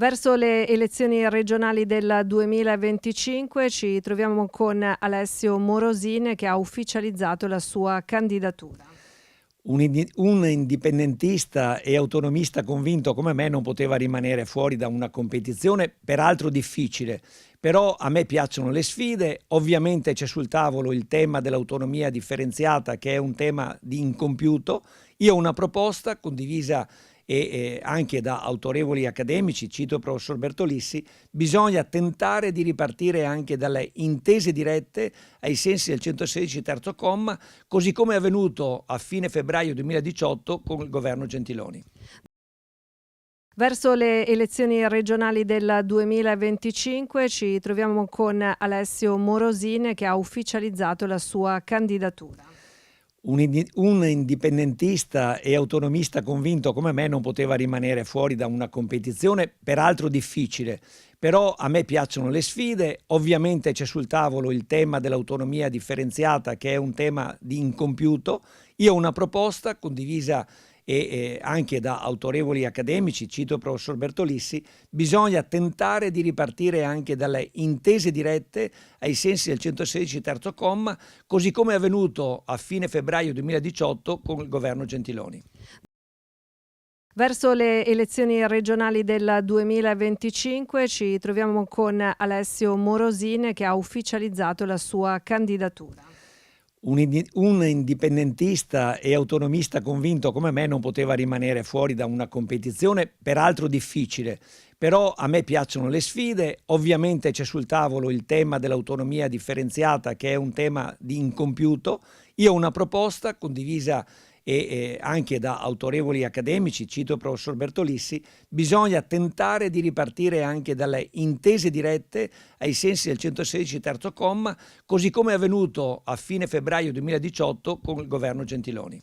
Verso le elezioni regionali del 2025 ci troviamo con Alessio Morosin che ha ufficializzato la sua candidatura. Un indipendentista e autonomista convinto come me non poteva rimanere fuori da una competizione, peraltro difficile. Però a me piacciono le sfide, ovviamente c'è sul tavolo il tema dell'autonomia differenziata che è un tema di incompiuto. Io ho una proposta condivisa anche da autorevoli accademici, cito il professor Bertolissi: bisogna tentare di ripartire anche dalle intese dirette ai sensi del 116 terzo comma, così come è avvenuto a fine febbraio 2018 con il governo Gentiloni. Verso le elezioni regionali del 2025 ci troviamo con Alessio Morosin che ha ufficializzato la sua candidatura. Un indipendentista e autonomista convinto come me non poteva rimanere fuori da una competizione, peraltro difficile. Però a me piacciono le sfide, ovviamente c'è sul tavolo il tema dell'autonomia differenziata che è un tema di incompiuto. Io ho una proposta condivisa anche da autorevoli accademici, cito il professor Bertolissi: bisogna tentare di ripartire anche dalle intese dirette ai sensi del 116 terzo comma, così come è avvenuto a fine febbraio 2018 con il governo Gentiloni. Verso le elezioni regionali del 2025 ci troviamo con Alessio Morosin che ha ufficializzato la sua candidatura. Un indipendentista e autonomista convinto come me non poteva rimanere fuori da una competizione, peraltro difficile. Però a me piacciono le sfide, ovviamente c'è sul tavolo il tema dell'autonomia differenziata che è un tema di incompiuto. Io ho una proposta condivisa anche da autorevoli accademici, cito il professor Bertolissi: bisogna tentare di ripartire anche dalle intese dirette ai sensi del 116 terzo comma, così come è avvenuto a fine febbraio 2018 con il governo Gentiloni.